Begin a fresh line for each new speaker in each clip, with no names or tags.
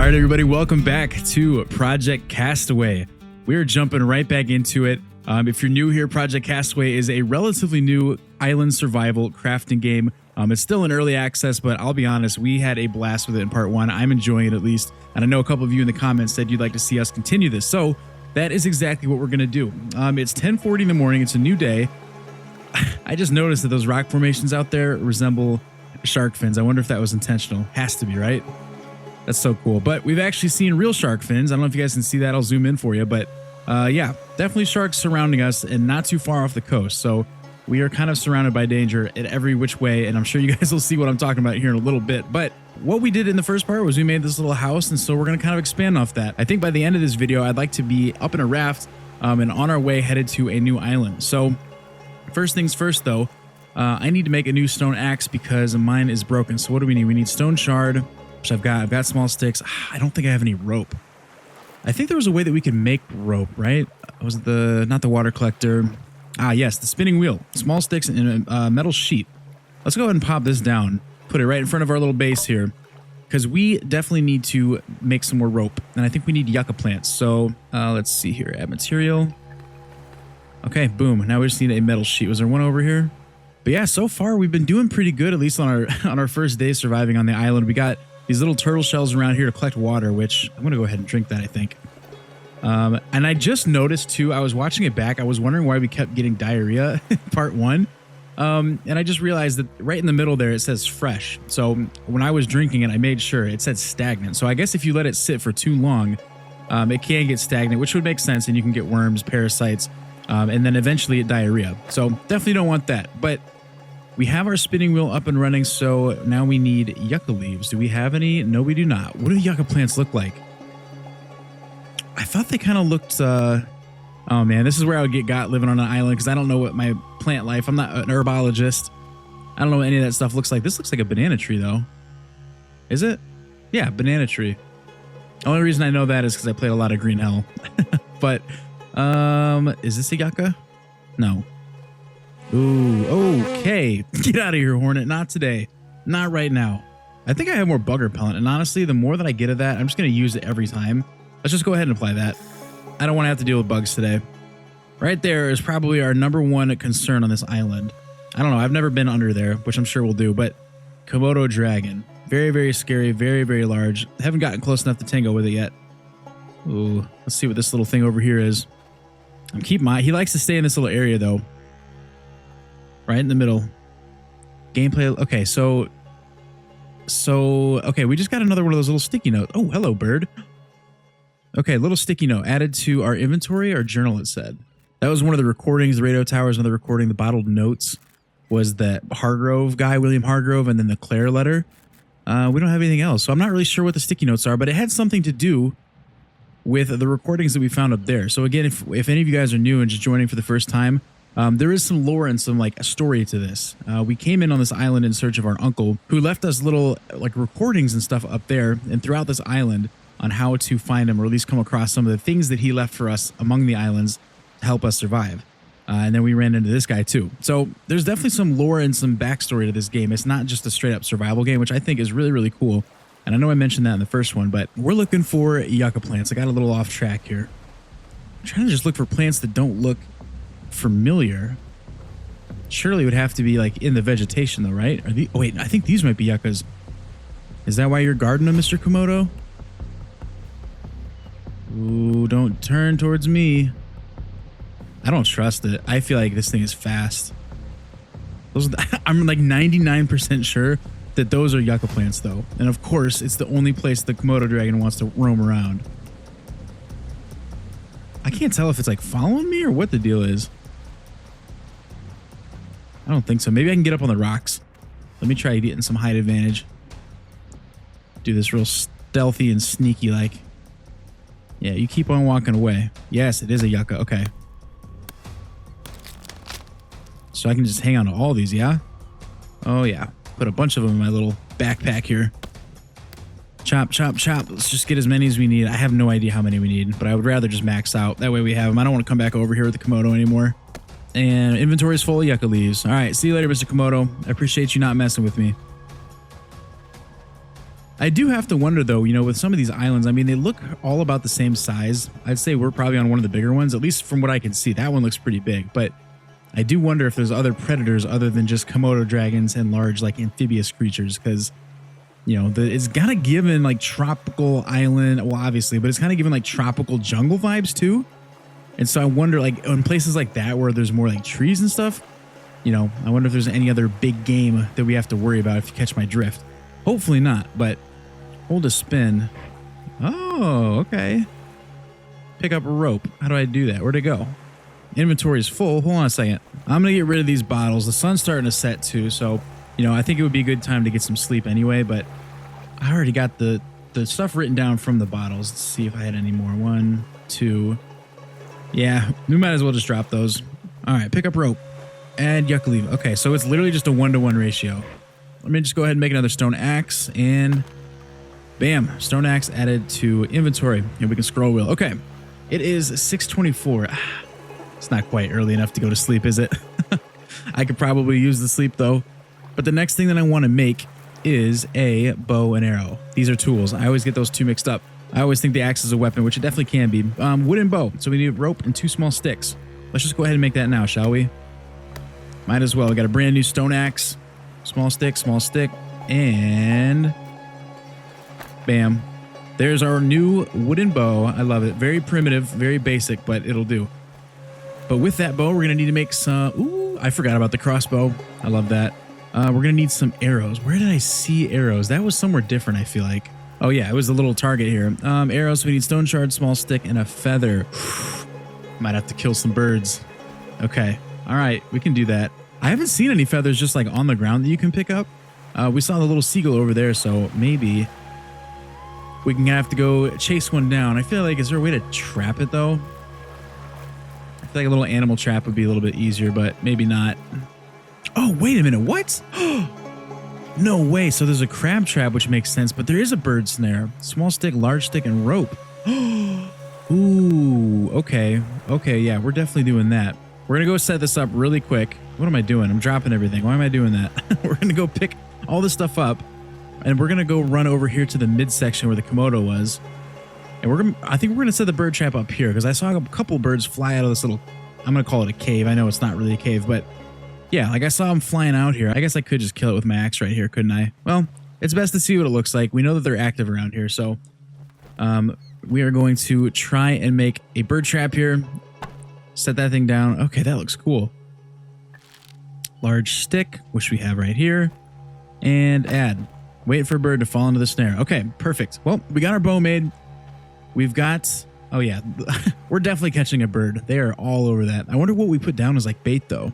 right, everybody, welcome back to Project Castaway. We're jumping right back into it. If you're new here, Project Castaway is a relatively new island survival crafting game. It's still in early access, but I'll be honest, we had a blast with it in part 1. I'm enjoying it at least, and I know a couple of you in the comments said you'd like to see us continue this, so that is exactly what we're going to do. It's 10:40 in the morning. It's a new day. I just noticed that those rock formations out there resemble shark fins. I wonder if that was intentional. Has to be, right? That's so cool. But we've actually seen real shark fins. I don't know if you guys can see that. I'll zoom in for you. But yeah, definitely sharks surrounding us and not too far off the coast. So we are kind of surrounded by danger in every which way. And I'm sure you guys will see what I'm talking about here in a little bit. But what we did in the first part was we made this little house. And so we're going to kind of expand off that. I think by the end of this video, I'd like to be up in a raft and on our way headed to a new island. So first things first, though, I need to make a new stone axe because mine is broken. So what do we need? We need stone shard, which I've got small sticks. I don't think I have any rope. I think there was a way that we could make rope, right? Was it not the water collector? Ah, yes, the spinning wheel. Small sticks and a metal sheet. Let's go ahead and pop this down. Put it right in front of our little base here because we definitely need to make some more rope. And I think we need yucca plants. So let's see here. Add material. Okay, boom. Now we just need a metal sheet. Was there one over here? But yeah, so far we've been doing pretty good, at least on our first day surviving on the island. We got these little turtle shells around here to collect water, which I'm going to go ahead and drink that, I think. And I just noticed, too, I was watching it back. I was wondering why we kept getting diarrhea in part 1. And I just realized that right in the middle there, it says fresh. So when I was drinking it, I made sure it said stagnant. So I guess if you let it sit for too long, it can get stagnant, which would make sense. And you can get worms, parasites, and then eventually get diarrhea. So definitely don't want that. But we have our spinning wheel up and running, so now we need yucca leaves. Do we have any? No, we do not. What do yucca plants look like? I thought they kind of looked... oh, man, this is where I would get got living on an island because I don't know what my plant life... I'm not an herbologist. I don't know what any of that stuff looks like. This looks like a banana tree, though. Is it? Yeah, banana tree. The only reason I know that is because I played a lot of Green Hell. But, is this a yucca? No. Ooh, okay. Get out of here, Hornet. Not today. Not right now. I think I have more bugger pellet, and honestly, the more that I get of that, I'm just going to use it every time. Let's just go ahead and apply that. I don't want to have to deal with bugs today. Right there is probably our #1 concern on this island. I don't know. I've never been under there, which I'm sure we'll do, but Komodo dragon. Very, very scary. Very, very large. Haven't gotten close enough to tango with it yet. Ooh, let's see what this little thing over here is. He likes to stay in this little area, though. Right in the middle. Gameplay. Okay, so okay, we just got another one of those little sticky notes. Oh, hello, bird. Okay, little sticky note added to our inventory or journal, it said. That was one of the recordings, the radio towers, another recording. The bottled notes was that Hargrove guy, William Hargrove, and then the Claire letter. We don't have anything else, so I'm not really sure what the sticky notes are, but it had something to do with the recordings that we found up there. So again, if any of you guys are new and just joining for the first time, there is some lore and some like a story to this. We came in on this island in search of our uncle who left us little like recordings and stuff up there and throughout this island on how to find him or at least come across some of the things that he left for us among the islands to help us survive. And then we ran into this guy too. So there's definitely some lore and some backstory to this game. It's not just a straight up survival game, which I think is really, really cool. And I know I mentioned that in the first one, but we're looking for yucca plants. I got a little off track here. I'm trying to just look for plants that don't look familiar. Surely it would have to be like in the vegetation though, right? Oh wait, I think these might be yuccas. Is that why you're gardening, Mr. Komodo? Ooh, don't turn towards me. I don't trust it. I feel like this thing is fast. I'm like 99% sure that those are yucca plants though. And of course, it's the only place the Komodo dragon wants to roam around. I can't tell if it's like following me or what the deal is. I don't think so. Maybe I can get up on the rocks. Let me try getting some height advantage. Do this real stealthy and sneaky like. Yeah, you keep on walking away. Yes, it is a yucca. Okay. So I can just hang on to all these, yeah? Oh, yeah. Put a bunch of them in my little backpack here. Chop, chop, chop. Let's just get as many as we need. I have no idea how many we need, but I would rather just max out. That way we have them. I don't want to come back over here with the Komodo anymore. And inventory is full of yucca leaves. All right, see you later, Mr. Komodo. I appreciate you not messing with me. I do have to wonder, though, you know, with some of these islands, I mean, they look all about the same size. I'd say we're probably on one of the bigger ones, at least from what I can see. That one looks pretty big, but I do wonder if there's other predators other than just Komodo dragons and large, like, amphibious creatures, because, you know, it's kind of given, like, tropical island, well, obviously, but it's kind of given, like, tropical jungle vibes, too. And so I wonder, like, in places like that where there's more, like, trees and stuff, you know, I wonder if there's any other big game that we have to worry about, if you catch my drift. Hopefully not, but hold a spin. Oh, okay. Pick up a rope. How do I do that? Where'd it go? Inventory is full. Hold on a second. I'm going to get rid of these bottles. The sun's starting to set too, so, you know, I think it would be a good time to get some sleep anyway, but I already got the stuff written down from the bottles. Let's see if I had any more. 1, 2. Yeah, we might as well just drop those. All right, pick up rope. Add yucca leaf. Okay, so it's literally just a 1-to-1 ratio. Let me just go ahead and make another stone axe, and bam, stone axe added to inventory, and we can scroll wheel. Okay, it is 6:24. It's not quite early enough to go to sleep, is it? I could probably use the sleep though. But the next thing that I want to make is a bow and arrow. These are tools. I always get those two mixed up. I always think the axe is a weapon, which it definitely can be. Wooden bow. So we need rope and 2 small sticks. Let's just go ahead and make that now, shall we? Might as well. We got a brand new stone axe. Small stick, and bam. There's our new wooden bow. I love it. Very primitive, very basic, but it'll do. But with that bow, we're going to need to make some... Ooh, I forgot about the crossbow. I love that. We're going to need some arrows. Where did I see arrows? That was somewhere different, I feel like. Oh, yeah, it was a little target here. Arrows, we need stone shard, small stick, and a feather. Might have to kill some birds. Okay. All right, we can do that. I haven't seen any feathers just like on the ground that you can pick up. We saw the little seagull over there, so maybe we can have to go chase one down. I feel like, is there a way to trap it, though? I feel like a little animal trap would be a little bit easier, but maybe not. Oh, wait a minute. What? No way. So there's a crab trap, which makes sense, but there is a bird snare. Small stick, large stick, and rope. Ooh, okay. Okay, yeah, we're definitely doing that. We're going to go set this up really quick. What am I doing? I'm dropping everything. Why am I doing that? We're going to go pick all this stuff up, and we're going to go run over here to the midsection where the Komodo was. And I think we're going to set the bird trap up here, because I saw a couple birds fly out of this little, I'm going to call it a cave. I know it's not really a cave, but yeah, like I saw them flying out here. I guess I could just kill it with my axe right here, couldn't I? Well, it's best to see what it looks like. We know that they're active around here, so we are going to try and make a bird trap here. Set that thing down. Okay, that looks cool. Large stick, which we have right here. And add. Wait for a bird to fall into the snare. Okay, perfect. Well, we got our bow made. We've got... Oh, yeah. We're definitely catching a bird. They are all over that. I wonder what we put down as like bait, though.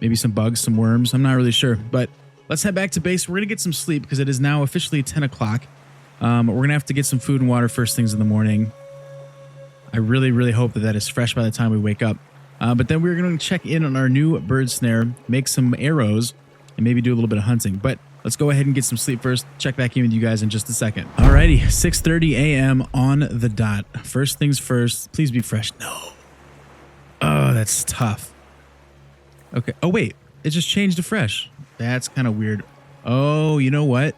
Maybe some bugs, some worms. I'm not really sure. But let's head back to base. We're going to get some sleep because it is now officially 10 o'clock. We're going to have to get some food and water first things in the morning. I really, really hope that that is fresh by the time we wake up. But then we're going to check in on our new bird snare, make some arrows, and maybe do a little bit of hunting. But let's go ahead and get some sleep first. Check back in with you guys in just a second. Alrighty, 6:30 a.m. on the dot. First things first, please be fresh. No. Oh, that's tough. Okay. Oh, wait. It just changed to fresh. That's kind of weird. Oh, you know what?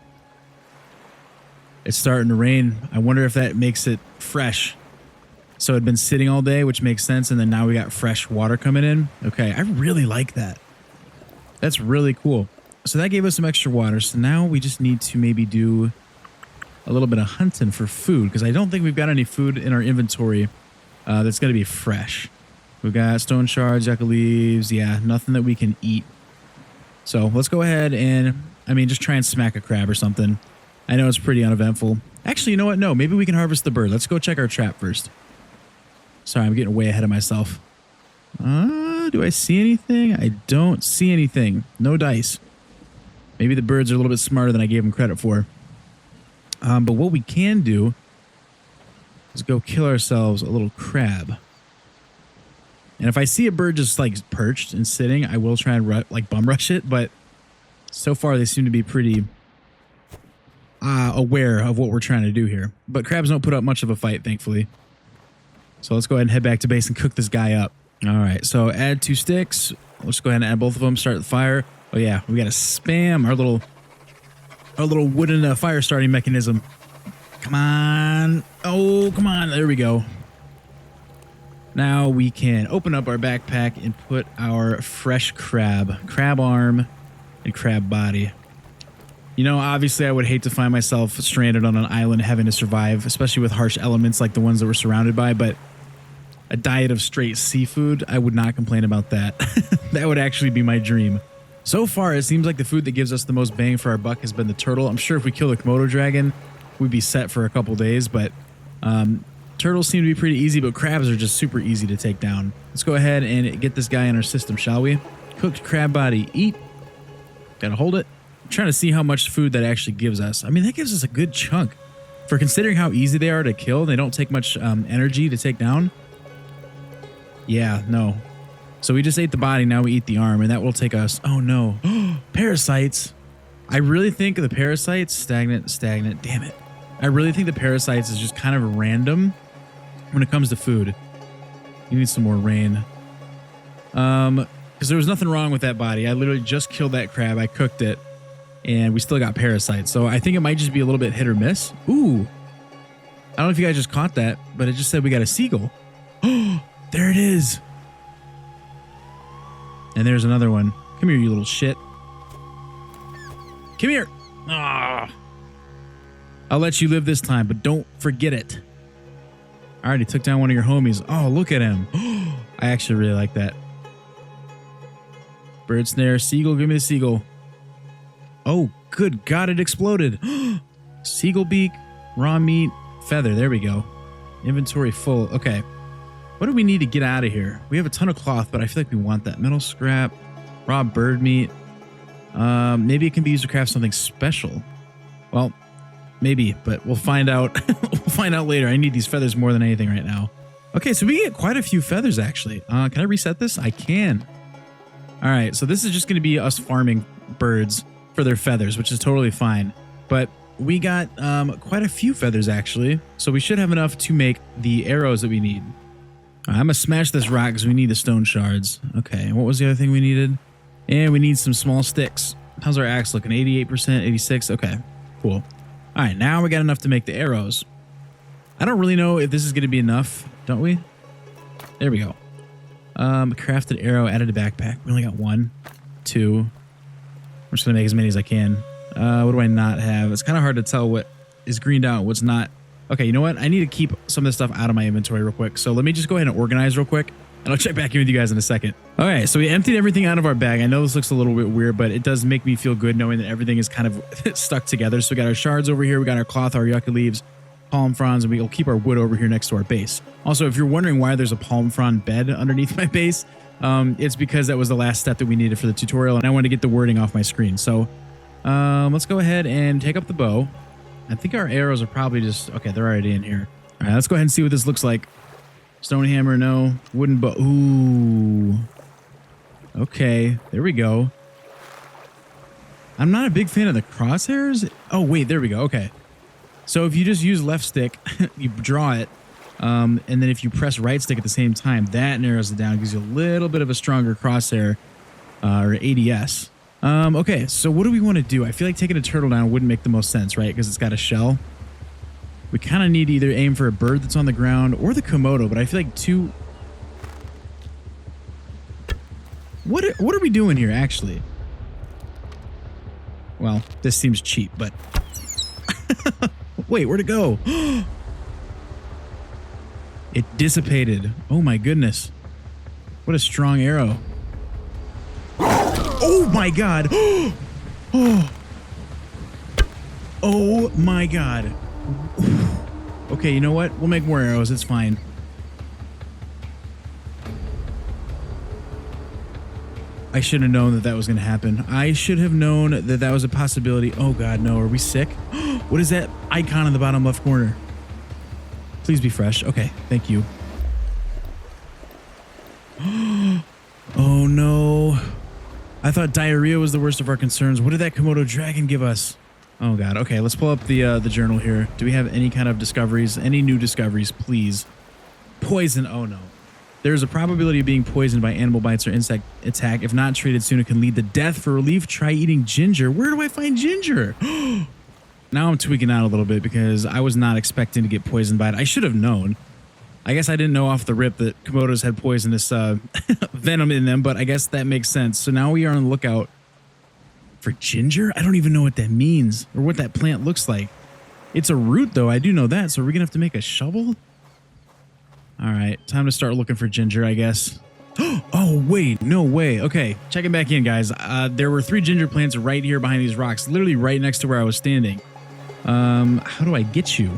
It's starting to rain. I wonder if that makes it fresh. So it had been sitting all day, which makes sense. And then now we got fresh water coming in. Okay. I really like that. That's really cool. So that gave us some extra water. So now we just need to maybe do a little bit of hunting for food, because I don't think we've got any food in our inventory that's going to be fresh. We've got stone shards, yucca leaves. Yeah, nothing that we can eat. So let's go ahead and, just try and smack a crab or something. I know it's pretty uneventful. Actually, you know what? No, maybe we can harvest the bird. Let's go check our trap first. Sorry, I'm getting way ahead of myself. Do I see anything? I don't see anything. No dice. Maybe the birds are a little bit smarter than I gave them credit for. But what we can do is go kill ourselves a little crab. And if I see a bird just like perched and sitting, I will try and bum rush it. But so far they seem to be pretty aware of what we're trying to do here. But crabs don't put up much of a fight, thankfully. So let's go ahead and head back to base and cook this guy up. All right, so add 2 sticks. Let's go ahead and add both of them. Start the fire. Oh yeah, we got to spam our little Our little wooden fire starting mechanism. Come on. Oh, come on. There we go. Now we can open up our backpack and put our fresh crab arm, and crab body. You know, obviously I would hate to find myself stranded on an island having to survive, especially with harsh elements like the ones that we're surrounded by, but a diet of straight seafood, I would not complain about that. That would actually be my dream. So far, it seems like the food that gives us the most bang for our buck has been the turtle. I'm sure if we kill the Komodo dragon, we'd be set for a couple days, but turtles seem to be pretty easy, but crabs are just super easy to take down. Let's go ahead and get this guy in our system, shall we? Cooked crab body, eat. Gotta hold it. I'm trying to see how much food that actually gives us. I mean, that gives us a good chunk. For considering how easy they are to kill, they don't take much energy to take down. Yeah, no. So we just ate the body, now we eat the arm, and that will take us... Oh, no. Parasites. I really think the parasites... Stagnant, damn it. I really think the parasites is just kind of random when it comes to food. You need some more rain. Because there was nothing wrong with that body. I literally just killed that crab. I cooked it, and we still got parasites. So I think it might just be a little bit hit or miss. Ooh. I don't know if you guys just caught that, but it just said we got a seagull. Oh, there it is. And there's another one. Come here, you little shit. Come here. Ah. I'll let you live this time, but don't forget it. I already took down one of your homies. Oh, look at him. I actually really like that. Bird snare, seagull, give me the seagull. Oh, good God, it exploded. Seagull beak, raw meat, feather. There we go. Inventory full. Okay. What do we need to get out of here? We have a ton of cloth, but I feel like we want that. Metal scrap, raw bird meat. Maybe it can be used to craft something special. Well, maybe, but we'll find out. We'll find out later. I need these feathers more than anything right now. Okay, so we get quite a few feathers, actually. Can I reset this? I can. All right, so this is just going to be us farming birds for their feathers, which is totally fine. But we got quite a few feathers, actually. So we should have enough to make the arrows that we need. I'm going to smash this rock because we need the stone shards. Okay, and what was the other thing we needed? And we need some small sticks. How's our axe looking? 88%, 86? Okay, cool. All right, now we got enough to make the arrows. I don't really know if this is going to be enough, don't we? There we go. Crafted arrow, added a backpack. We only got 1, 2. I'm just going to make as many as I can. What do I not have? It's kind of hard to tell what is greened out, what's not. Okay, you know what? I need to keep some of this stuff out of my inventory real quick. So let me just go ahead and organize real quick, and I'll check back in with you guys in a second. All right, so we emptied everything out of our bag. I know this looks a little bit weird, but it does make me feel good knowing that everything is kind of stuck together. So we got our shards over here. We got our cloth, our yucca leaves, palm fronds, and we'll keep our wood over here next to our base. Also, if you're wondering why there's a palm frond bed underneath my base, it's because that was the last step that we needed for the tutorial, and I wanted to get the wording off my screen. So let's go ahead and take up the bow. I think our arrows are probably just... Okay, they're already in here. All right, let's go ahead and see what this looks like. Stone hammer, no. Wooden bow. Ooh. Okay, there we go. I'm not a big fan of the crosshairs. Oh, wait, there we go. Okay. So if you just use left stick, you draw it, and then if you press right stick at the same time, that narrows it down, gives you a little bit of a stronger crosshair, or ADS. Okay, so what do we want to do? I feel like taking a turtle down wouldn't make the most sense, right? Because it's got a shell. We kind of need to either aim for a bird that's on the ground or the Komodo, but I feel like two... What are we doing here, actually? Well, this seems cheap, but... Wait, where'd it go? It dissipated. Oh my goodness. What a strong arrow. Oh my god. Oh. Oh my god. Okay, you know what? We'll make more arrows. It's fine. I should have known that that was going to happen. I should have known that that was a possibility. Oh god, no. Are we sick? What is that icon in the bottom left corner? Please be fresh. Okay, thank you. Oh no. I thought diarrhea was the worst of our concerns. What did that Komodo dragon give us? Oh god. Okay, let's pull up the journal here. Do we have any kind of discoveries? Any new discoveries, please? Poison. Oh no. There's a probability of being poisoned by animal bites or insect attack. If not treated soon, it can lead to death. For relief, try eating ginger. Where do I find ginger? Now I'm tweaking out a little bit because I was not expecting to get poisoned by it. I should have known. I guess I didn't know off the rip that Komodos had poisonous venom in them, but I guess that makes sense. So now we are on the lookout for ginger. I don't even know what that means or what that plant looks like. It's a root, though. I do know that. So are we going to have to make a shovel? All right. Time to start looking for ginger, I guess. Oh, wait. No way. Okay. Checking back in, guys. There were 3 ginger plants right here behind these rocks, literally right next to where I was standing. How do I get you?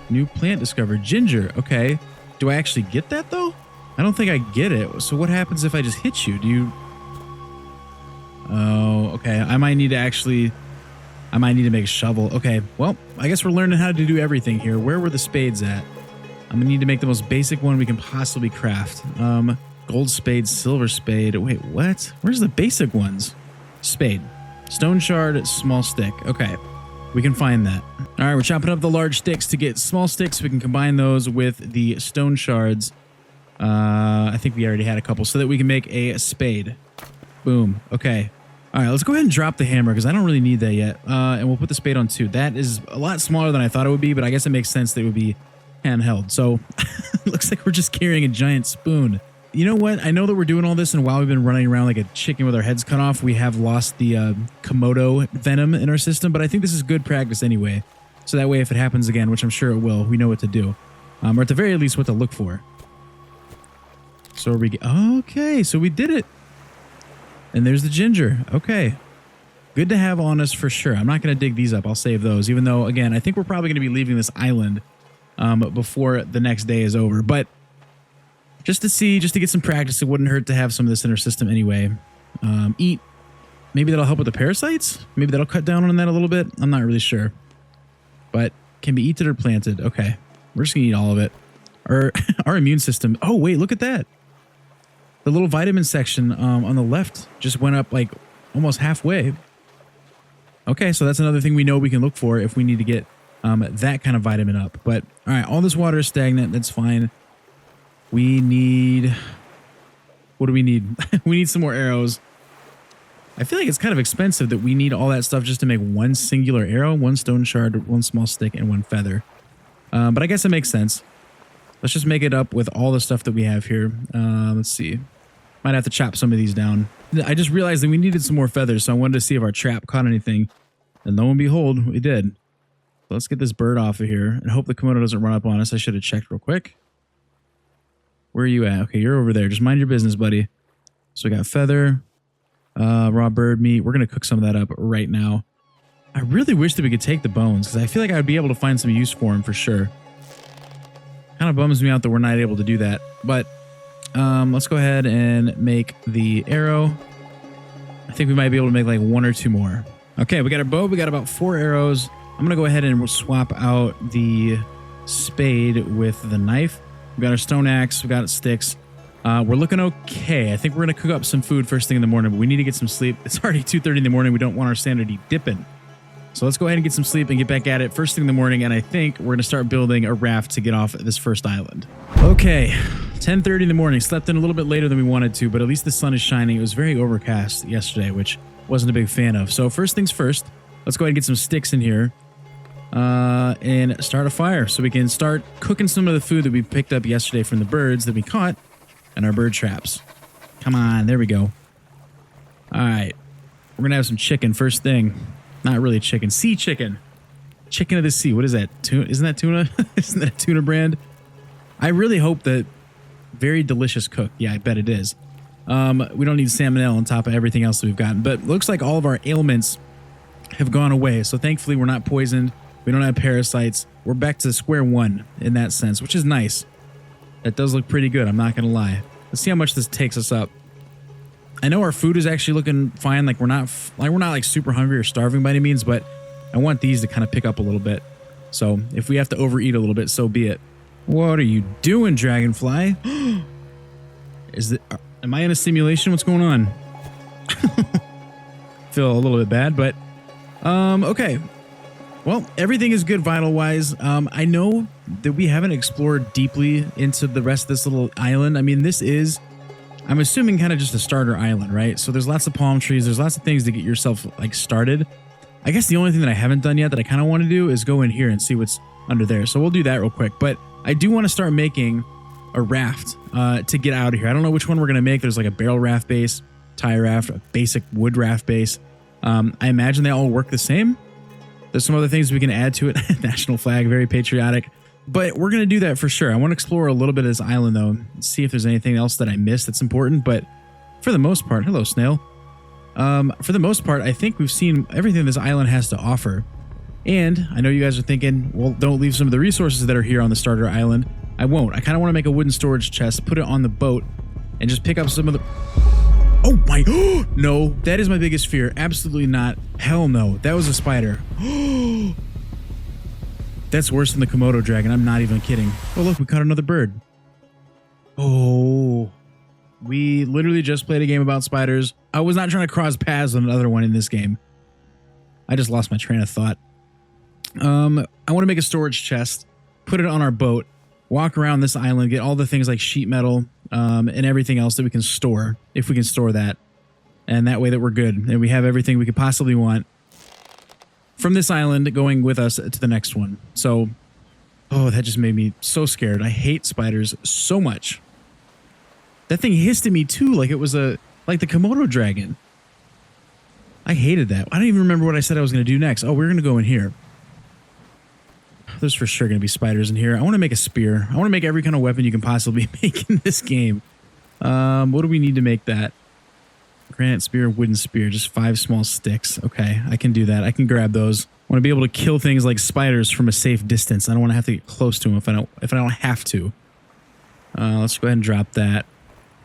New plant discovered. Ginger. Okay. Do I actually get that, though? I don't think I get it. So what happens if I just hit you? Do you... Oh, okay. I might need to make a shovel. Okay. Well, I guess we're learning how to do everything here. Where were the spades at? I'm gonna need to make the most basic one we can possibly craft. Gold spade, silver spade. Wait, what? Where's the basic ones? Spade. Stone shard, small stick. Okay. We can find that. All right, we're chopping up the large sticks to get small sticks. We can combine those with the stone shards. I think we already had a couple so that we can make a spade. Boom. Okay. All right, let's go ahead and drop the hammer because I don't really need that yet. And we'll put the spade on 2. That is a lot smaller than I thought it would be, but I guess it makes sense that it would be handheld. So looks like we're just carrying a giant spoon. You know what? I know that we're doing all this, and while we've been running around like a chicken with our heads cut off, we have lost the Komodo venom in our system, but I think this is good practice anyway. So that way, if it happens again, which I'm sure it will, we know what to do. Or at the very least, what to look for. So okay, so we did it. And there's the ginger. Okay. Good to have on us for sure. I'm not going to dig these up. I'll save those, even though, again, I think we're probably going to be leaving this island before the next day is over. But just to get some practice, it wouldn't hurt to have some of this in our system anyway. Eat. Maybe that'll help with the parasites? Maybe that'll cut down on that a little bit? I'm not really sure. But can be eaten or planted. Okay. We're just going to eat all of it. Our immune system. Oh, wait, look at that. The little vitamin section on the left just went up like almost halfway. Okay, so that's another thing we know we can look for if we need to get that kind of vitamin up. But all right, all this water is stagnant. That's fine. We need... What do we need? We need some more arrows. I feel like it's kind of expensive that we need all that stuff just to make one singular arrow, 1 stone shard, 1 small stick, and 1 feather. But I guess it makes sense. Let's just make it up with all the stuff that we have here. Let's see. Might have to chop some of these down. I just realized that we needed some more feathers, so I wanted to see if our trap caught anything. And lo and behold, we did. So let's get this bird off of here and hope the Komodo doesn't run up on us. I should have checked real quick. Where are you at? Okay, you're over there. Just mind your business, buddy. So we got feather, raw bird meat. We're going to cook some of that up right now. I really wish that we could take the bones because I feel like I would be able to find some use for them for sure. Kind of bums me out that we're not able to do that, but let's go ahead and make the arrow. I think we might be able to make like 1 or 2 more. Okay, we got our bow. We got about 4 arrows. I'm going to go ahead and we'll swap out the spade with the knife. We got our stone axe. We got sticks. We're looking okay. I think we're going to cook up some food first thing in the morning, but we need to get some sleep. It's already 2:30 in the morning. We don't want our sanity dipping. So let's go ahead and get some sleep and get back at it first thing in the morning. And I think we're going to start building a raft to get off this first island. Okay, 10:30 in the morning. Slept in a little bit later than we wanted to, but at least the sun is shining. It was very overcast yesterday, which wasn't a big fan of. So first things first, let's go ahead and get some sticks in here and start a fire so we can start cooking some of the food that we picked up yesterday from the birds that we caught and our bird traps. Come on, there we go. All right, we're going to have some chicken first thing. Not really chicken, sea chicken. Chicken of the sea. What is that? Tuna? Isn't that tuna? Isn't that a tuna brand? I really hope that very delicious cook. Yeah, I bet it is. We don't need salmonella on top of everything else that we've gotten, but it looks like all of our ailments have gone away. So thankfully we're not poisoned. We don't have parasites. We're back to square one in that sense, which is nice. That does look pretty good. I'm not going to lie. Let's see how much this takes us up. I know our food is actually looking fine. Like we're not like super hungry or starving by any means, but I want these to kind of pick up a little bit. So if we have to overeat a little bit, so be it. What are you doing, dragonfly? Am I in a simulation? What's going on? Feel a little bit bad, but okay. Well, everything is good vinyl-wise. I know that we haven't explored deeply into the rest of this little island. I mean, this is, I'm assuming, kind of just a starter island, right? So there's lots of palm trees. There's lots of things to get yourself, like, started. I guess the only thing that I haven't done yet that I kind of want to do is go in here and see what's under there. So we'll do that real quick. But I do want to start making a raft to get out of here. I don't know which one we're going to make. There's like a barrel raft base, tie raft, a basic wood raft base. I imagine they all work the same. There's some other things we can add to it. National flag, very patriotic. But we're going to do that for sure. I want to explore a little bit of this island, though, see if there's anything else that I missed that's important. But for the most part, hello, snail. For the most part, I think we've seen everything this island has to offer. And I know you guys are thinking, well, don't leave some of the resources that are here on the starter island. I won't. I kind of want to make a wooden storage chest, put it on the boat, and just pick up some of the... Oh my, no, that is my biggest fear. Absolutely not. Hell no. That was a spider. That's worse than the Komodo dragon. I'm not even kidding. Oh, look, we caught another bird. Oh, we literally just played a game about spiders. I was not trying to cross paths with another one in this game. I just lost my train of thought. I want to make a storage chest, put it on our boat, walk around this island, get all the things like sheet metal, and everything else that we can store, if we can store that. And that way that we're good. And we have everything we could possibly want from this island going with us to the next one. So, oh, that just made me so scared. I hate spiders so much. That thing hissed at me too, like it was like the Komodo dragon. I hated that. I don't even remember what I said I was going to do next. Oh, we're going to go in here. There's for sure going to be spiders in here. I want to make a spear. I want to make every kind of weapon you can possibly make in this game. What do we need to make that? Granite spear, wooden spear, just 5 small sticks. Okay, I can do that. I can grab those. I want to be able to kill things like spiders from a safe distance. I don't want to have to get close to them if I don't have to. Let's go ahead and drop that.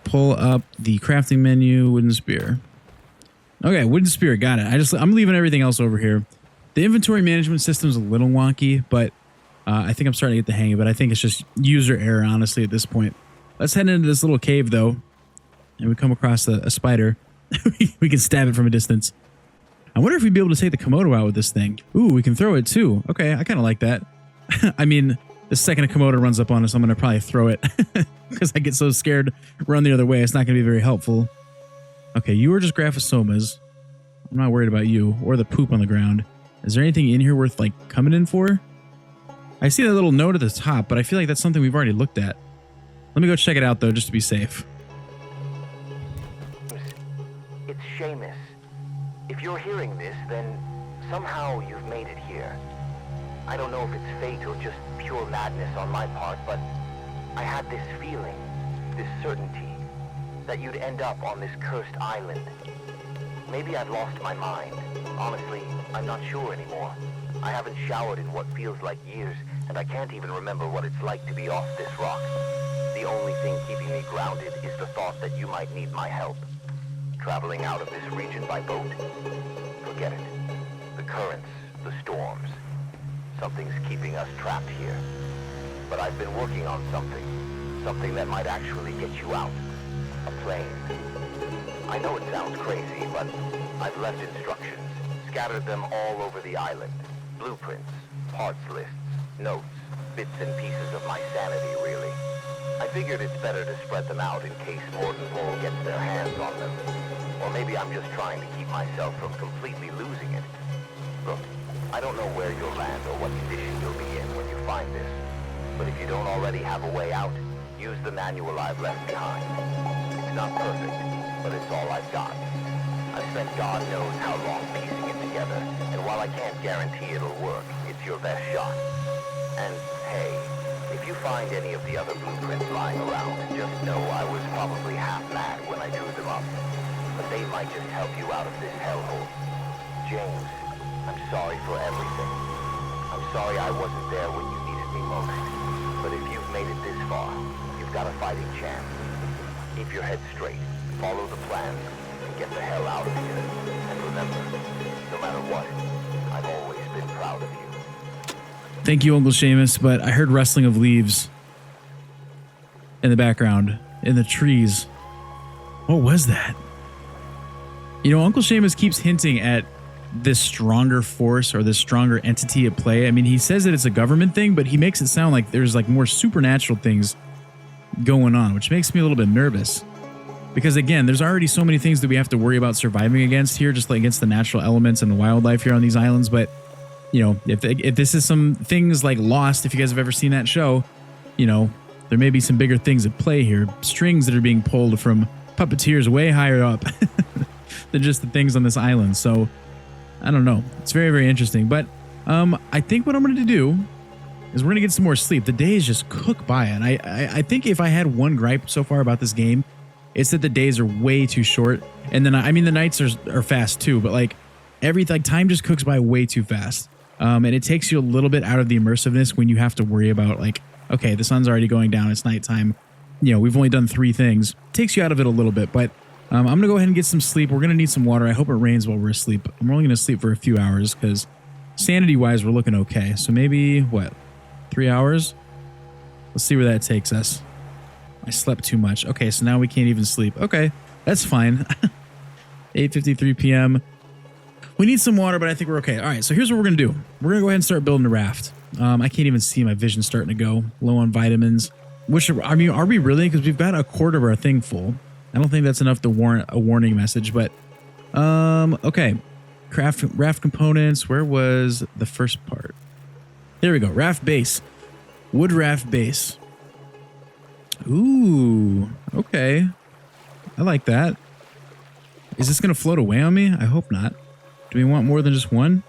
Pull up the crafting menu, wooden spear. Okay, wooden spear, got it. I'm leaving everything else over here. The inventory management system is a little wonky, but I think I'm starting to get the hang of it. I think it's just user error, honestly, at this point. Let's head into this little cave, though, and we come across a spider. We can stab it from a distance. I wonder if we'd be able to take the Komodo out with this thing. Ooh, we can throw it, too. Okay, I kind of like that. I mean, the second a Komodo runs up on us, I'm going to probably throw it because I get so scared, run the other way. It's not going to be very helpful. Okay, you are just Graphosomas. I'm not worried about you or the poop on the ground. Is there anything in here worth, like, coming in for? I see that little note at the top, but I feel like that's something we've already looked at. Let me go check it out, though, just to be safe.
It's Sheamus. If you're hearing this, then somehow you've made it here. I don't know if it's fate or just pure madness on my part, but I had this feeling, this certainty, that you'd end up on this cursed island. Maybe I've lost my mind. Honestly, I'm not sure anymore. I haven't showered in what feels like years, and I can't even remember what it's like to be off this rock. The only thing keeping me grounded is the thought that you might need my help. Traveling out of this region by boat? Forget it. The currents, the storms. Something's keeping us trapped here. But I've been working on something that might actually get you out. A plane. I know it sounds crazy, but I've left instructions, scattered them all over the island. Blueprints, parts lists, notes, bits and pieces of my sanity, really. I figured it's better to spread them out in case more than one gets their hands on them. Or maybe I'm just trying to keep myself from completely losing it. Look, I don't know where you'll land or what condition you'll be in when you find this. But if you don't already have a way out, use the manual I've left behind. It's not perfect, but it's all I've got. I've spent God knows how long piecing it together, and while I can't guarantee it'll work, it's your best shot. And hey, if you find any of the other blueprints lying around, just know I was probably half mad when I drew them up. But they might just help you out of this hellhole. James, I'm sorry for everything. I'm sorry I wasn't there when you needed me most. But if you've made it this far, you've got a fighting chance. Keep your head straight, follow the plan, and get the hell out of here. And remember, no matter what, I've always been proud of you.
Thank you, Uncle Sheamus, but I heard rustling of leaves in the background, in the trees. What was that? You know, Uncle Sheamus keeps hinting at this stronger force or this stronger entity at play. I mean, he says that it's a government thing, but he makes it sound like there's like more supernatural things going on, which makes me a little bit nervous. Because again, there's already so many things that we have to worry about surviving against here, just like against the natural elements and the wildlife here on these islands. But, you know, if this is some things like Lost, if you guys have ever seen that show, you know, there may be some bigger things at play here. Strings that are being pulled from puppeteers way higher up than just the things on this island. So, I don't know. It's very, very interesting. But I think what I'm going to do is we're going to get some more sleep. The days just cook by. And I think if I had one gripe so far about this game, it's that the days are way too short. And then, I mean, the nights are fast too, but like time just cooks by way too fast. And it takes you a little bit out of the immersiveness when you have to worry about like, okay, the sun's already going down. It's nighttime. You know, we've only done 3 things. It takes you out of it a little bit, but I'm going to go ahead and get some sleep. We're going to need some water. I hope it rains while we're asleep. I'm only going to sleep for a few hours because sanity-wise, we're looking okay. So maybe, what, 3 hours? Let's see where that takes us. I slept too much. Okay, so now we can't even sleep. Okay, that's fine. 8:53 p.m. We need some water, but I think we're okay. All right, so here's what we're going to do. We're going to go ahead and start building a raft. I can't even see. My vision starting to go low on vitamins. I mean, are we really? Because we've got a quarter of our thing full. I don't think that's enough to warrant a warning message, but okay. Raft components. Where was the first part? There we go. Raft base. Wood raft base. Ooh, okay. I like that. Is this going to float away on me? I hope not. Do we want more than just one?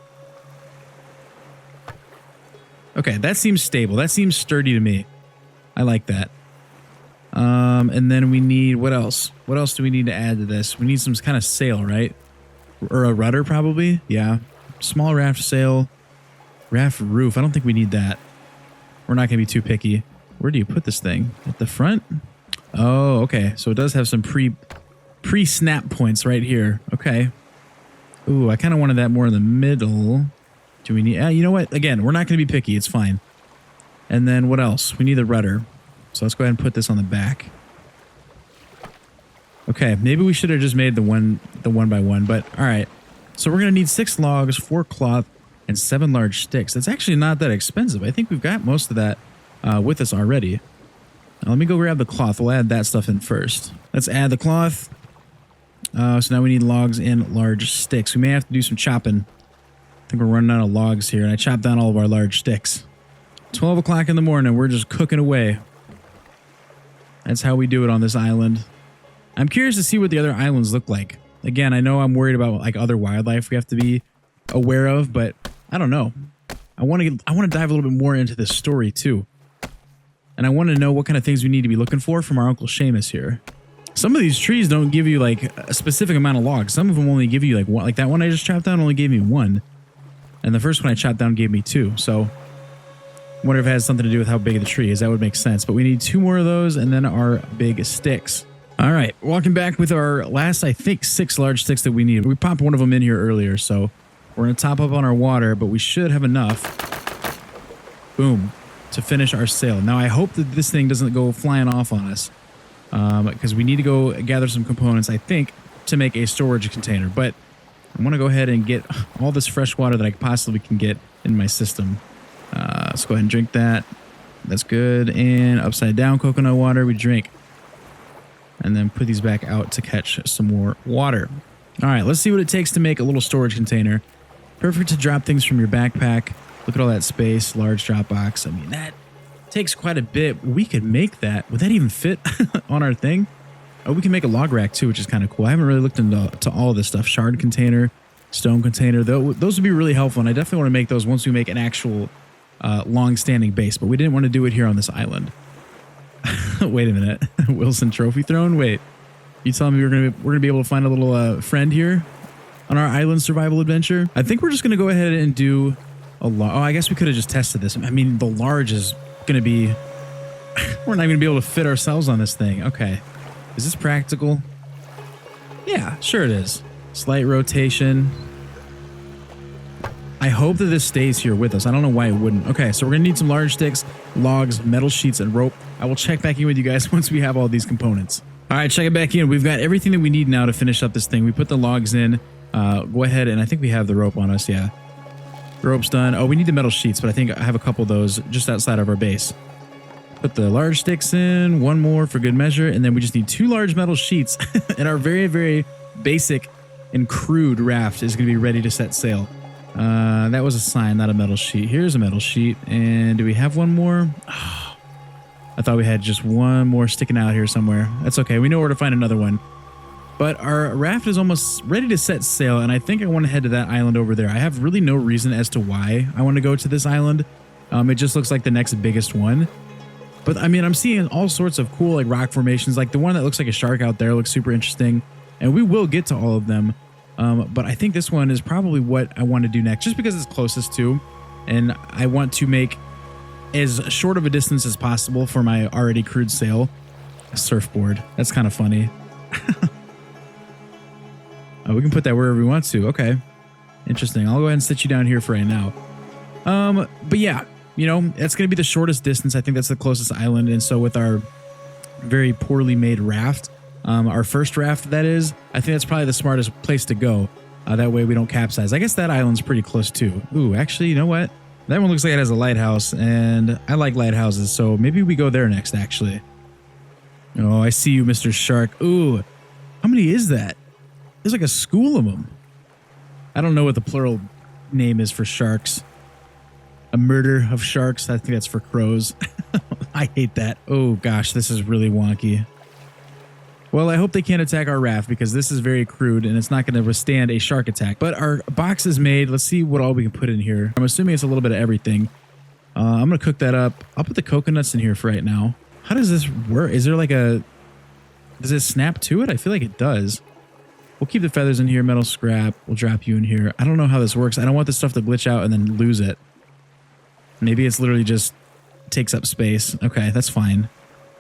Okay, that seems stable. That seems sturdy to me. I like that. And then we need, what else? What else do we need to add to this? We need some kind of sail, right? Or a rudder, probably? Yeah. Small raft sail. Raft roof. I don't think we need that. We're not going to be too picky. Where do you put this thing? At the front? Oh, okay. So it does have some pre-snap points right here. Okay. Ooh, I kind of wanted that more in the middle. Do we need... you know what? Again, we're not going to be picky. It's fine. And then what else? We need the rudder. So let's go ahead and put this on the back. Okay, maybe we should have just made the one by one, but all right. So we're going to need 6 logs, 4 cloth, and 7 large sticks. That's actually not that expensive. I think we've got most of that with us already. Now, let me go grab the cloth. We'll add that stuff in first. Let's add the cloth. So now we need logs and large sticks. We may have to do some chopping. I think we're running out of logs here, and I chopped down all of our large sticks. 12 o'clock in the morning, we're just cooking away. That's how we do it on this island. I'm curious to see what the other islands look like. Again, I know I'm worried about like other wildlife we have to be aware of, but I don't know. I want to dive a little bit more into this story too. And I want to know what kind of things we need to be looking for from our Uncle Sheamus here. Some of these trees don't give you like a specific amount of logs. Some of them only give you like one. Like that one I just chopped down only gave me 1. And the first one I chopped down gave me 2. So I wonder if it has something to do with how big the tree is. That would make sense. But we need 2 more of those and then our big sticks. All right, walking back with our last, I think, 6 large sticks that we need. We popped one of them in here earlier, so we're going to top up on our water, but we should have enough, boom, to finish our sail. Now, I hope that this thing doesn't go flying off on us, because we need to go gather some components, I think, to make a storage container. But I want to go ahead and get all this fresh water that I possibly can get in my system. Let's go ahead and drink that. That's good. And upside down coconut water, we drink. And then put these back out to catch some more water. All right, let's see what it takes to make a little storage container. Perfect to drop things from your backpack. Look at all that space, large drop box. I mean, that takes quite a bit. We could make that. Would that even fit on our thing? Oh, we can make a log rack too, which is kind of cool. I haven't really looked into all of this stuff. Shard container, stone container. Those would be really helpful, and I definitely want to make those once we make an actual long-standing base, but we didn't want to do it here on this island. Wait a minute. Wilson trophy throne? Wait. You telling me we're gonna be able to find a little friend here on our island survival adventure? I think we're just gonna go ahead and do a large. Oh, I guess we could have just tested this. I mean, the large is gonna be. We're not gonna be able to fit ourselves on this thing. Okay. Is this practical? Yeah, sure it is. Slight rotation. I hope that this stays here with us. I don't know why it wouldn't. Okay, so we're going to need some large sticks, logs, metal sheets, and rope. I will check back in with you guys once we have all these components. All right, check it back in. We've got everything that we need now to finish up this thing. We put the logs in. Go ahead, and I think we have the rope on us. Yeah, rope's done. Oh, we need the metal sheets, but I think I have a couple of those just outside of our base. Put the large sticks in, one more for good measure, and then we just need 2 large metal sheets, and our very, very basic and crude raft is going to be ready to set sail. That was a sign, not a metal sheet. Here's a metal sheet, and do we have one more? Oh, I thought we had just one more sticking out here somewhere. That's okay. We know where to find another one. But our raft is almost ready to set sail, and I think I want to head to that island over there. I have really no reason as to why I want to go to this island. It just looks like the next biggest one. But I mean, I'm seeing all sorts of cool like rock formations. Like the one that looks like a shark out there looks super interesting. And we will get to all of them. But I think this one is probably what I want to do next, just because it's closest to. And I want to make as short of a distance as possible for my already crude sail. A surfboard. That's kind of funny. We can put that wherever we want to. Okay. Interesting. I'll go ahead and sit you down here for right now. But yeah, you know, it's going to be the shortest distance. I think that's the closest island. And so with our very poorly made raft, our first raft, that is, I think that's probably the smartest place to go. That way we don't capsize. I guess that island's pretty close too. Ooh, actually, you know what? That one looks like it has a lighthouse, and I like lighthouses, so maybe we go there next, actually. Oh, I see you, Mr. Shark. Ooh, how many is that? There's like a school of them. I don't know what the plural name is for sharks. A murder of sharks. I think that's for crows. I hate that. Oh, gosh, this is really wonky. Well, I hope they can't attack our raft because this is very crude and it's not going to withstand a shark attack. But our box is made. Let's see what all we can put in here. I'm assuming it's a little bit of everything. I'm going to cook that up. I'll put the coconuts in here for right now. How does this work? Is there like a... Does it snap to it? I feel like it does. We'll keep the feathers in here. Metal scrap. We'll drop you in here. I don't know how this works. I don't want this stuff to glitch out and then lose it. Maybe it's literally just takes up space. Okay, that's fine.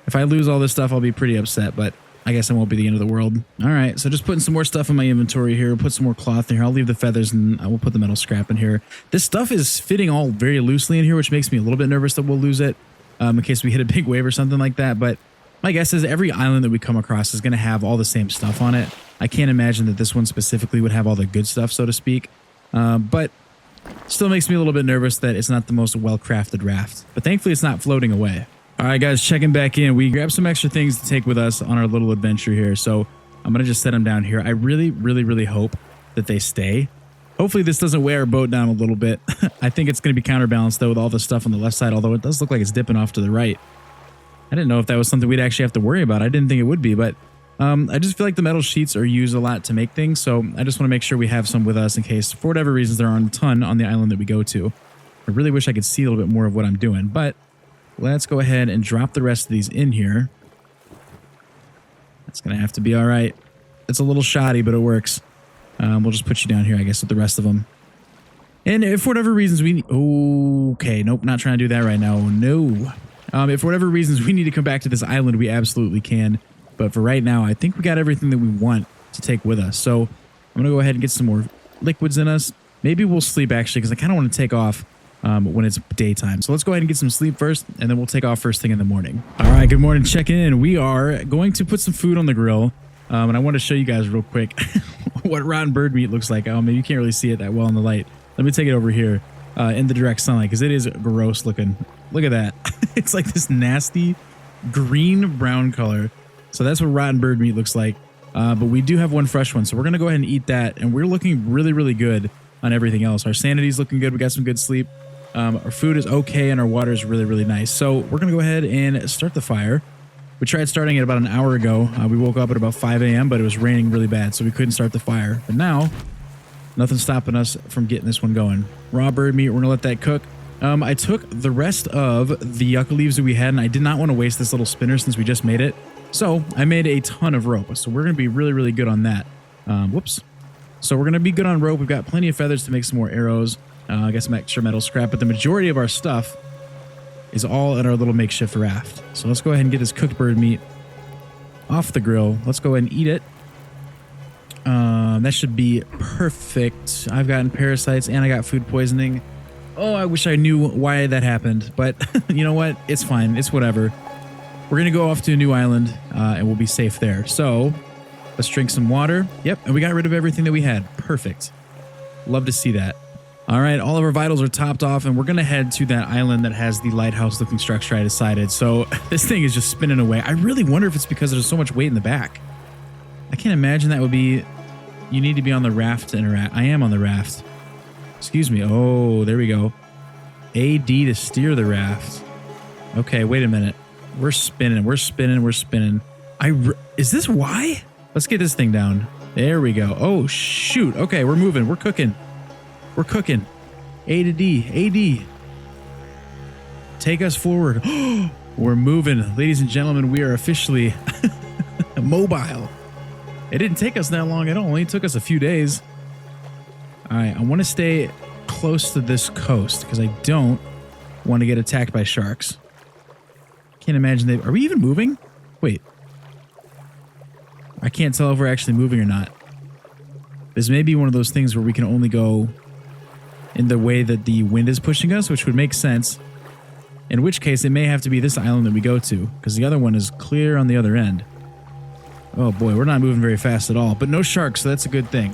If I lose all this stuff, I'll be pretty upset, but I guess it won't be the end of the world. All right, so just putting some more stuff in my inventory here. We'll put some more cloth in here. I'll leave the feathers and I will put the metal scrap in here. This stuff is fitting all very loosely in here, which makes me a little bit nervous that we'll lose it in case we hit a big wave or something like that. But my guess is every island that we come across is going to have all the same stuff on it. I can't imagine that this one specifically would have all the good stuff, so to speak. But still makes me a little bit nervous that it's not the most well-crafted raft. But thankfully, it's not floating away. All right, guys, checking back in. We grabbed some extra things to take with us on our little adventure here. So I'm going to just set them down here. I really, really, really hope that they stay. Hopefully this doesn't weigh our boat down a little bit. I think it's going to be counterbalanced, though, with all the stuff on the left side, although it does look like it's dipping off to the right. I didn't know if that was something we'd actually have to worry about. I didn't think it would be, but I just feel like the metal sheets are used a lot to make things. So I just want to make sure we have some with us in case, for whatever reasons, there aren't a ton on the island that we go to. I really wish I could see a little bit more of what I'm doing, but let's go ahead and drop the rest of these in here. That's going to have to be all right. It's a little shoddy, but it works. We'll just put you down here, I guess, with the rest of them. And if for whatever reasons we... Okay, nope, not trying to do that right now. No. If for whatever reasons we need to come back to this island, we absolutely can. But for right now, I think we got everything that we want to take with us. So I'm going to go ahead and get some more liquids in us. Maybe we'll sleep, actually, because I kind of want to take off when it's daytime. So let's go ahead and get some sleep first, and then we'll take off first thing in the morning. All right, good morning. Check in. We are going to put some food on the grill, and I want to show you guys real quick what rotten bird meat looks like. Maybe you can't really see it that well in the light. Let me take it over here in the direct sunlight, because it is gross looking. Look at that. It's like this nasty green-brown color. So that's what rotten bird meat looks like. But we do have one fresh one, so we're going to go ahead and eat that, and we're looking really, really good on everything else. Our sanity's looking good. We got some good sleep. Our food is okay, and our water is really, really nice. So we're going to go ahead and start the fire. We tried starting it about an hour ago. We woke up at about 5 a.m., but it was raining really bad, so we couldn't start the fire. But now, nothing's stopping us from getting this one going. Raw bird meat, we're going to let that cook. I took the rest of the yucca leaves that we had, and I did not want to waste this little spinner since we just made it. So I made a ton of rope. So we're going to be really, really good on that. Whoops. So we're going to be good on rope. We've got plenty of feathers to make some more arrows. I got some extra metal scrap, but the majority of our stuff is all in our little makeshift raft. So let's go ahead and get this cooked bird meat off the grill. Let's go ahead and eat it. That should be perfect. I've gotten parasites and I got food poisoning. Oh, I wish I knew why that happened, but you know what? It's fine. It's whatever. We're going to go off to a new island and we'll be safe there. So Let's drink some water. Yep, and we got rid of everything that we had. Perfect. Love to see that. All right, all of our vitals are topped off, and we're going to head to that island that has the lighthouse-looking structure I decided. So this thing is just spinning away. I really wonder if it's because there's so much weight in the back. I can't imagine that would be... You need to be on the raft to interact. I am on the raft. Excuse me. Oh, there we go. AD to steer the raft. Okay, wait a minute. We're spinning. We're spinning. We're spinning. Is this why? Let's get this thing down. There we go. Oh, shoot. Okay, we're moving. We're cooking. We're cooking. A to D. AD. Take us forward. We're moving. Ladies and gentlemen, we are officially mobile. It didn't take us that long at all. It only took us a few days. All right, I want to stay close to this coast because I don't want to get attacked by sharks. Can't imagine they... Are we even moving? Wait. I can't tell if we're actually moving or not. This may be one of those things where we can only go in the way that the wind is pushing us, which would make sense. In which case, it may have to be this island that we go to, because the other one is clear on the other end. Oh boy, we're not moving very fast at all, but no sharks, so that's a good thing.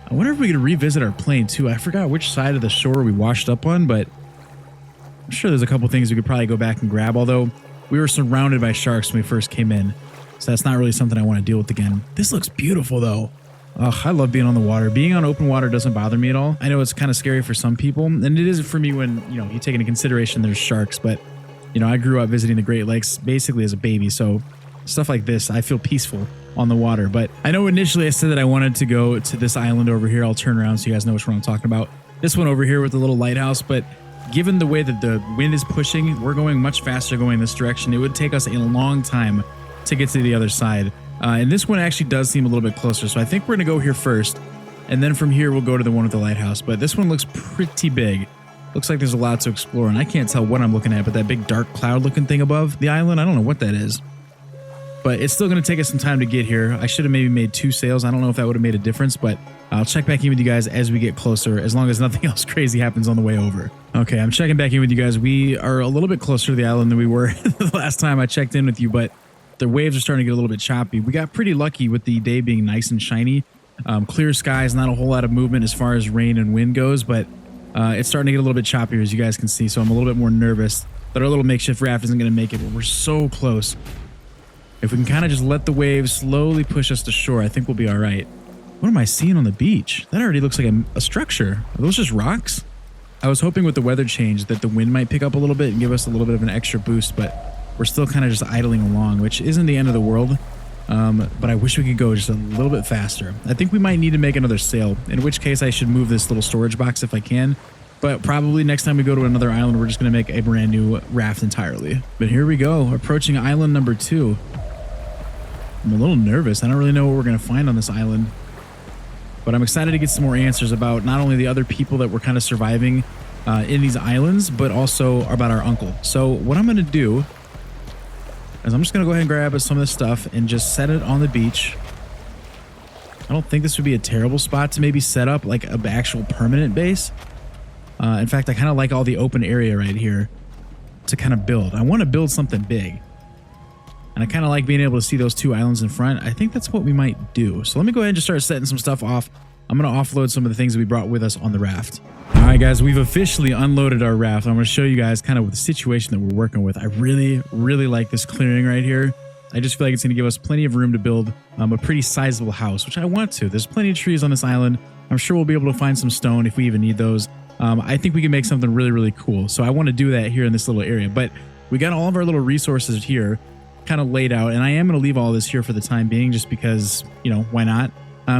I wonder if we could revisit our plane too. I forgot which side of the shore we washed up on, but I'm sure there's a couple things we could probably go back and grab, although we were surrounded by sharks when we first came in, so that's not really something I want to deal with again. This looks beautiful though. Oh, I love being on the water. Being on open water doesn't bother me at all. I know it's kind of scary for some people, and it isn't for me when, you know, you take into consideration there's sharks, but, you know, I grew up visiting the Great Lakes basically as a baby, so stuff like this, I feel peaceful on the water. But I know initially I said that I wanted to go to this island over here. I'll turn around so you guys know which one I'm talking about. This one over here with the little lighthouse, but given the way that the wind is pushing, we're going much faster going this direction. It would take us a long time to get to the other side. And this one actually does seem a little bit closer, so I think we're going to go here first, and then from here we'll go to the one with the lighthouse. But this one looks pretty big. Looks like there's a lot to explore, and I can't tell what I'm looking at, but that big dark cloud-looking thing above the island, I don't know what that is. But it's still going to take us some time to get here. I should have maybe made 2 sails. I don't know if that would have made a difference, but I'll check back in with you guys as we get closer, as long as nothing else crazy happens on the way over. Okay, I'm checking back in with you guys. We are a little bit closer to the island than we were the last time I checked in with you, but the waves are starting to get a little bit choppy. We got pretty lucky with the day being nice and shiny. Clear skies, not a whole lot of movement as far as rain and wind goes, but it's starting to get a little bit choppier, as you guys can see, so I'm a little bit more nervous that our little makeshift raft isn't going to make it, but we're so close. If we can kind of just let the waves slowly push us to shore, I think we'll be all right. What am I seeing on the beach? That already looks like a structure. Are those just rocks? I was hoping with the weather change that the wind might pick up a little bit and give us a little bit of an extra boost, but we're still kind of just idling along, which isn't the end of the world. But I wish we could go just a little bit faster. I think we might need to make another sail, in which case I should move this little storage box if I can. But probably next time we go to another island, we're just going to make a brand new raft entirely. But here we go, approaching island number 2. I'm a little nervous. I don't really know what we're going to find on this island. But I'm excited to get some more answers about not only the other people that were kind of surviving in these islands, but also about our uncle. So what I'm going to do is I'm just going to go ahead and grab some of this stuff and just set it on the beach. I don't think this would be a terrible spot to maybe set up like an actual permanent base. In fact, I kind of like all the open area right here to kind of build. I want to build something big. And I kind of like being able to see those 2 islands in front. I think that's what we might do. So let me go ahead and just start setting some stuff off. I'm going to offload some of the things that we brought with us on the raft. All right, guys, we've officially unloaded our raft. I'm going to show you guys kind of the situation that we're working with. I really, really like this clearing right here. I just feel like it's going to give us plenty of room to build a pretty sizable house, which I want to. There's plenty of trees on this island. I'm sure we'll be able to find some stone if we even need those. I think we can make something really, really cool. So I want to do that here in this little area. But we got all of our little resources here kind of laid out, and I am going to leave all this here for the time being just because, you know, why not?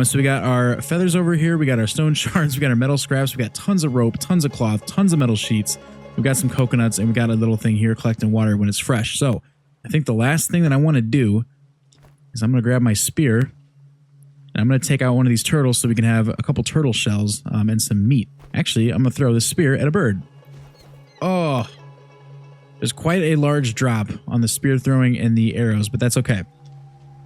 So we got our feathers over here, we got our stone shards, we got our metal scraps, we got tons of rope, tons of cloth, tons of metal sheets, we've got some coconuts, and we got a little thing here collecting water when it's fresh. So I think the last thing that I want to do is I'm going to grab my spear, and I'm going to take out one of these turtles so we can have a couple turtle shells and some meat. Actually, I'm going to throw this spear at a bird. Oh, there's quite a large drop on the spear throwing and the arrows, but that's okay.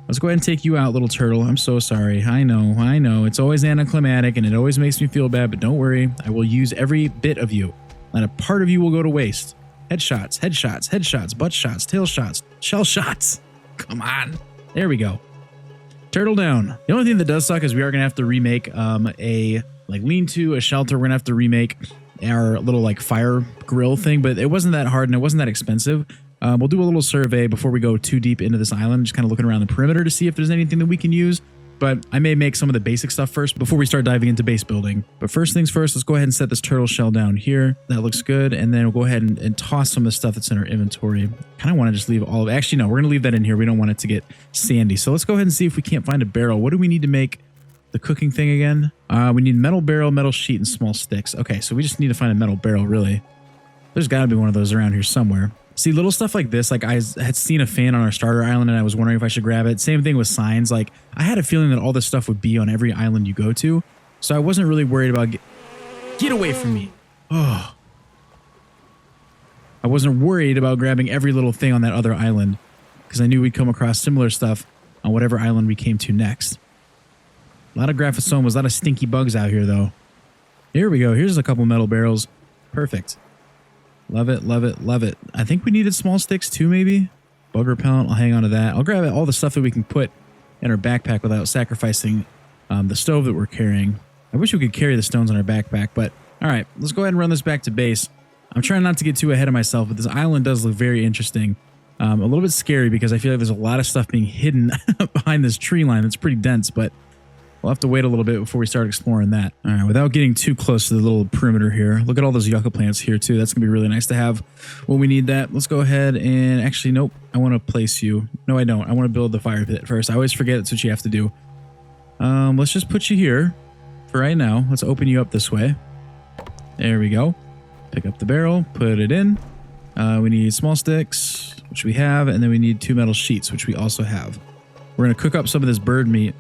Let's go ahead and take you out, little turtle. I'm so sorry. I know. It's always anticlimactic and it always makes me feel bad, but don't worry. I will use every bit of you. Not a part of you will go to waste. Headshots, butt shots, tail shots, shell shots. Come on. There we go. Turtle down. The only thing that does suck is we are going to have to remake a like lean-to, a shelter. We're going to have to remake our little like fire grill thing, but it wasn't that hard and it wasn't that expensive. We'll do a little survey before we go too deep into this island, just kind of looking around the perimeter to see if there's anything that we can use. But I may make some of the basic stuff first before we start diving into base building. But first things first, let's go ahead and set this turtle shell down here. That looks good. And then we'll go ahead and toss some of the stuff that's in our inventory. Kind of want to just leave all of it. Actually, no, we're going to leave that in here. We don't want it to get sandy. So let's go ahead and see if we can't find a barrel. What do we need to make the cooking thing again? We need metal barrel, metal sheet, and small sticks. Okay, so we just need to find a metal barrel, really. There's got to be one of those around here somewhere. See, little stuff like this, like I had seen a fan on our starter island and I was wondering if I should grab it. Same thing with signs. Like I had a feeling that all this stuff would be on every island you go to. So I wasn't really worried about... Get away from me. Oh. I wasn't worried about grabbing every little thing on that other island because I knew we'd come across similar stuff on whatever island we came to next. A lot of graphosomas, a lot of stinky bugs out here though. Here we go. Here's a couple metal barrels. Perfect. Love it, love it, love it. I think we needed small sticks too, maybe. Bug repellent, I'll hang on to that. I'll grab all the stuff that we can put in our backpack without sacrificing the stove that we're carrying. I wish we could carry the stones on our backpack, but all right, let's go ahead and run this back to base. I'm trying not to get too ahead of myself, but this island does look very interesting. A little bit scary because I feel like there's a lot of stuff being hidden behind this tree line that's pretty dense, but we'll have to wait a little bit before we start exploring that. All right, without getting too close to the little perimeter here. Look at all those yucca plants here too. That's gonna be really nice to have when we need that. Let's go ahead and actually, nope. I want to place you. No, I don't. I want to build the fire pit first. I always forget that's what you have to do. Let's just put you here for right now. Let's open you up this way. There we go. Pick up the barrel, put it in. We need small sticks, which we have, and then we need 2 metal sheets, which we also have. We're gonna cook up some of this bird meat.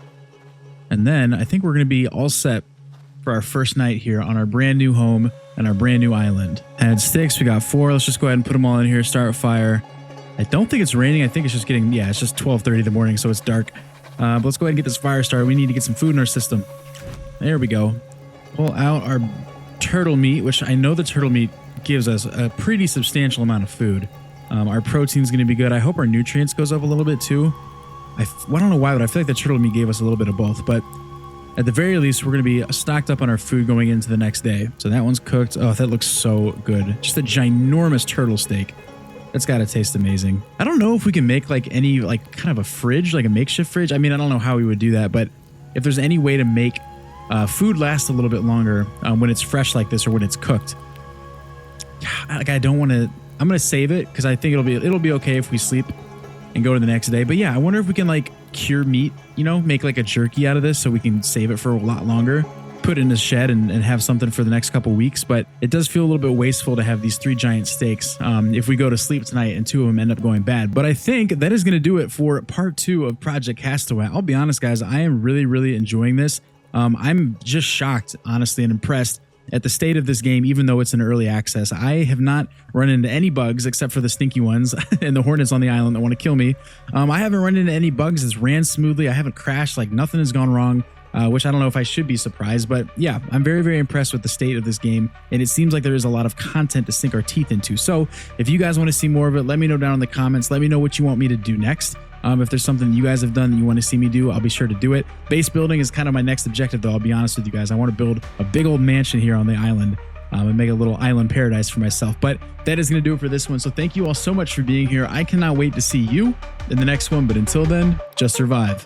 And then I think we're going to be all set for our first night here on our brand new home and our brand new island. And sticks, we got 4. Let's just go ahead and put them all in here, start a fire. I don't think it's raining. I think it's just getting, yeah, it's just 12:30 in the morning, so it's dark. But let's go ahead and get this fire started. We need to get some food in our system. There we go. Pull out our turtle meat, which I know the turtle meat gives us a pretty substantial amount of food. Our protein's going to be good. I hope our nutrients goes up a little bit too. I don't know why, but I feel like the turtle meat gave us a little bit of both. But at the very least, we're going to be stocked up on our food going into the next day. So that one's cooked. Oh, that looks so good. Just a ginormous turtle steak. That's got to taste amazing. I don't know if we can make like any like kind of a fridge, like a makeshift fridge. I mean, I don't know how we would do that, but if there's any way to make food last a little bit longer when it's fresh like this or when it's cooked. Like I don't want to. I'm going to save it because I think it'll be okay if we sleep and go to the next day. But yeah, I wonder if we can like cure meat, you know, make like a jerky out of this so we can save it for a lot longer, put it in the shed and have something for the next couple weeks. But it does feel a little bit wasteful to have these 3 giant steaks if we go to sleep tonight and 2 of them end up going bad. But I think that is going to do it for part 2 of Project Castaway. I'll be honest, guys, I am really, really enjoying this. I'm just shocked, honestly, and impressed at the state of this game, even though it's in early access. I have not run into any bugs except for the stinky ones and the hornets on the island that want to kill me. I haven't run into any bugs. It's ran smoothly. I haven't crashed. Like nothing has gone wrong, which I don't know if I should be surprised. But yeah, I'm very, very impressed with the state of this game. And it seems like there is a lot of content to sink our teeth into. So if you guys want to see more of it, let me know down in the comments. Let me know what you want me to do next. If there's something you guys have done that you want to see me do, I'll be sure to do it. Base building is kind of my next objective, though. I'll be honest with you guys. I want to build a big old mansion here on the island and make a little island paradise for myself. But that is going to do it for this one. So thank you all so much for being here. I cannot wait to see you in the next one. But until then, just survive.